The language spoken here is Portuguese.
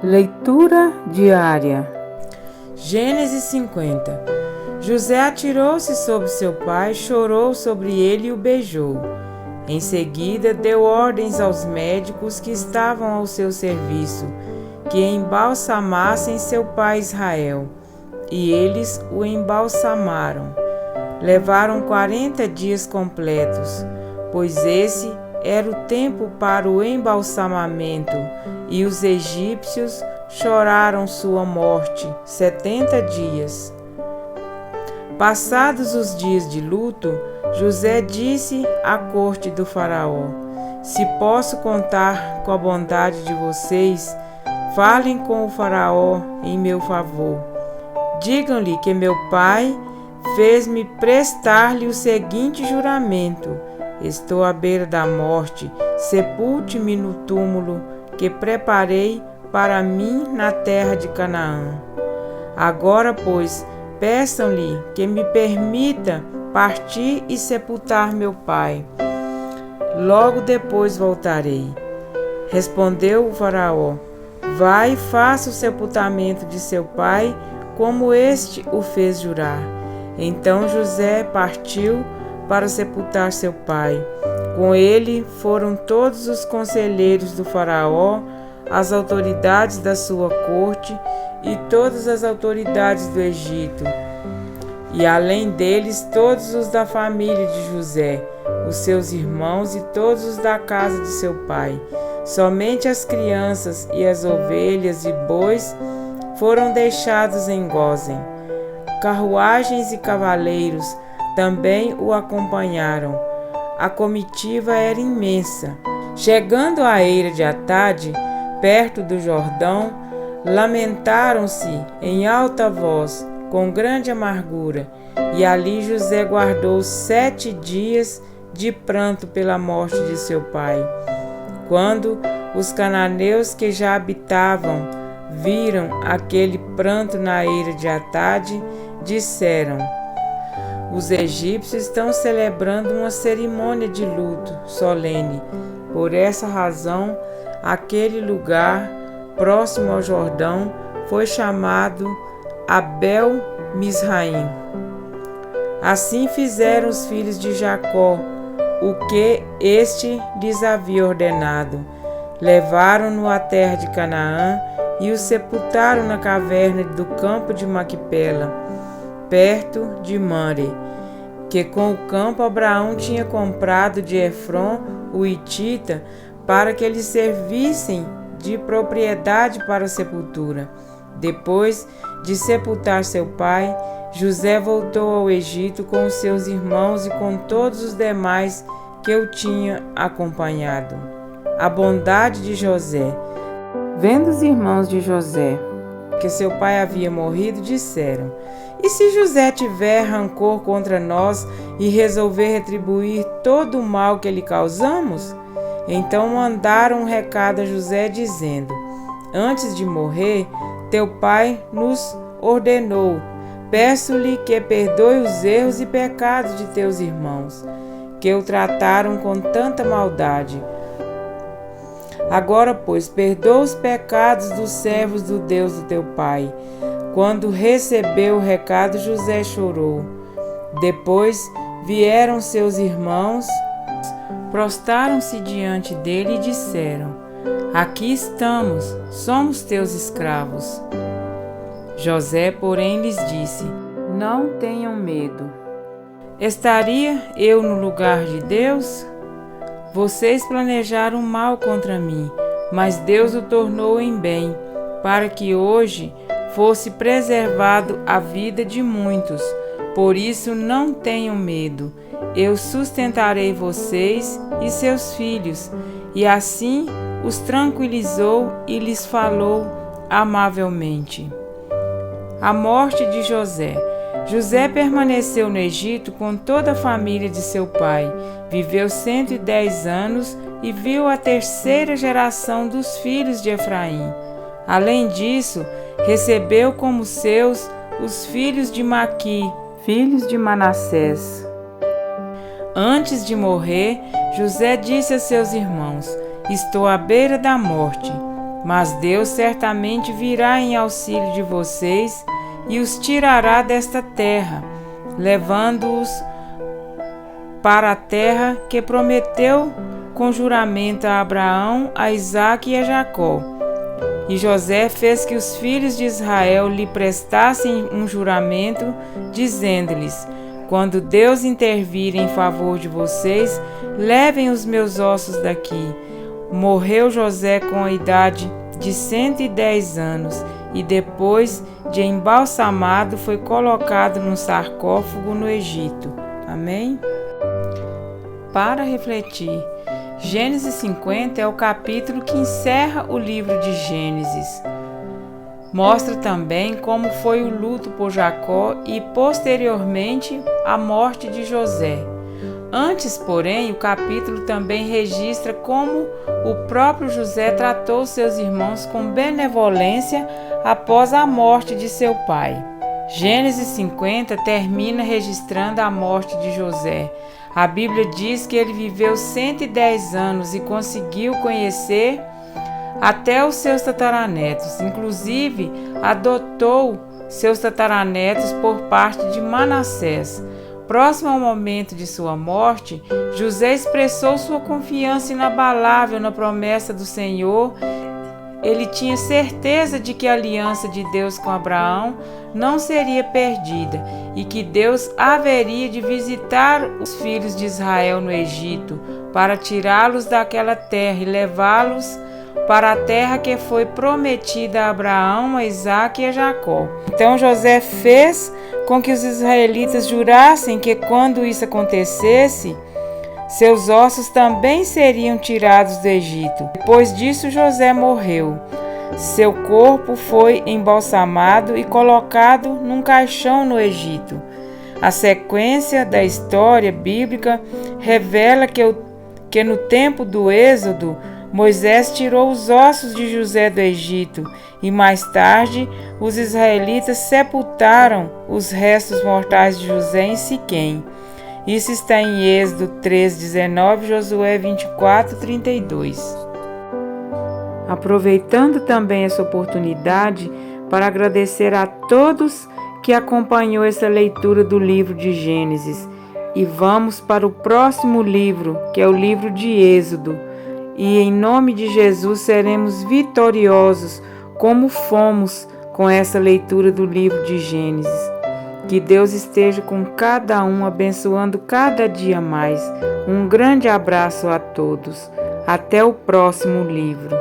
Leitura diária. Gênesis 50. José atirou-se sobre seu pai, chorou sobre ele e o beijou. Em seguida, deu ordens aos médicos que estavam ao seu serviço, que embalsamassem seu pai Israel. E eles o embalsamaram. Levaram 40 dias completos, pois esse era o tempo para o embalsamamento, e os egípcios choraram sua morte 70 dias. Passados os dias de luto, José disse à corte do faraó: se posso contar com a bondade de vocês, falem com o faraó em meu favor. Digam-lhe que meu pai fez-me prestar-lhe o seguinte juramento: estou à beira da morte, sepulte-me no túmulo que preparei para mim na terra de Canaã. Agora, pois, peçam-lhe que me permita partir e sepultar meu pai. Logo depois voltarei. Respondeu o faraó: vai e faça o sepultamento de seu pai, como este o fez jurar. Então José partiu para sepultar seu pai. Com ele foram todos os conselheiros do faraó, as autoridades da sua corte e todas as autoridades do Egito. E além deles, todos os da família de José, os seus irmãos e todos os da casa de seu pai. Somente as crianças e as ovelhas e bois foram deixados em Gósen. Carruagens e cavaleiros também o acompanharam. A comitiva era imensa. Chegando à eira de Atade, perto do Jordão, lamentaram-se em alta voz, com grande amargura, e ali José guardou 7 dias de pranto pela morte de seu pai. Quando os cananeus que já habitavam viram aquele pranto na eira de Atade, disseram: os egípcios estão celebrando uma cerimônia de luto solene. Por essa razão, aquele lugar, próximo ao Jordão, foi chamado Abel-Misraim. Assim fizeram os filhos de Jacó o que este lhes havia ordenado. Levaram-no à terra de Canaã e o sepultaram na caverna do campo de Maquipela, perto de Mamre, que com o campo Abraão tinha comprado de Efron, o hitita, para que lhe servissem de propriedade para a sepultura. Depois de sepultar seu pai, José voltou ao Egito com os seus irmãos e com todos os demais que o tinham acompanhado. A bondade de José. Vendo os irmãos de José que seu pai havia morrido, disseram: e se José tiver rancor contra nós e resolver retribuir todo o mal que lhe causamos? Então mandaram um recado a José, dizendo: antes de morrer, teu pai nos ordenou: peço-lhe que perdoe os erros e pecados de teus irmãos, que o trataram com tanta maldade. Agora, pois, perdoa os pecados dos servos do Deus do teu pai. Quando recebeu o recado, José chorou. Depois vieram seus irmãos, prostaram-se diante dele e disseram: aqui estamos, somos teus escravos. José, porém, lhes disse: não tenham medo. Estaria eu no lugar de Deus? Vocês planejaram mal contra mim, mas Deus o tornou em bem, para que hoje fosse preservado a vida de muitos. Por isso não tenham medo. Eu sustentarei vocês e seus filhos. E assim os tranquilizou e lhes falou amavelmente. A morte de José. José permaneceu no Egito com toda a família de seu pai. Viveu 110 anos e viu a 3ª geração dos filhos de Efraim. Além disso, recebeu como seus os filhos de Maqui, filhos de Manassés. Antes de morrer, José disse a seus irmãos: estou à beira da morte. Mas Deus certamente virá em auxílio de vocês e os tirará desta terra, levando-os para a terra que prometeu com juramento a Abraão, a Isaque e a Jacó. E José fez que os filhos de Israel lhe prestassem um juramento, dizendo-lhes: quando Deus intervir em favor de vocês, levem os meus ossos daqui. Morreu José com a idade de 110 anos e depois de embalsamado foi colocado num sarcófago no Egito. Amém? Para refletir, Gênesis 50 é o capítulo que encerra o livro de Gênesis. Mostra também como foi o luto por Jacó e, posteriormente, a morte de José. Antes, porém, o capítulo também registra como o próprio José tratou seus irmãos com benevolência após a morte de seu pai. Gênesis 50 termina registrando a morte de José. A Bíblia diz que ele viveu 110 anos e conseguiu conhecer até os seus tataranetos. Inclusive, adotou seus tataranetos por parte de Manassés. Próximo ao momento de sua morte, José expressou sua confiança inabalável na promessa do Senhor. Ele tinha certeza de que a aliança de Deus com Abraão não seria perdida e que Deus haveria de visitar os filhos de Israel no Egito para tirá-los daquela terra e levá-los para a terra que foi prometida a Abraão, a Isaque e a Jacó. Então José fez com que os israelitas jurassem que quando isso acontecesse, seus ossos também seriam tirados do Egito. Depois disso, José morreu. Seu corpo foi embalsamado e colocado num caixão no Egito. A sequência da história bíblica revela que no tempo do Êxodo, Moisés tirou os ossos de José do Egito e mais tarde os israelitas sepultaram os restos mortais de José em Siquém. Isso está em Êxodo 3:19, Josué 24:32. Aproveitando também essa oportunidade para agradecer a todos que acompanhou essa leitura do livro de Gênesis. E vamos para o próximo livro, que é o livro de Êxodo. E em nome de Jesus seremos vitoriosos, como fomos com essa leitura do livro de Gênesis. Que Deus esteja com cada um, abençoando cada dia mais. Um grande abraço a todos. Até o próximo livro.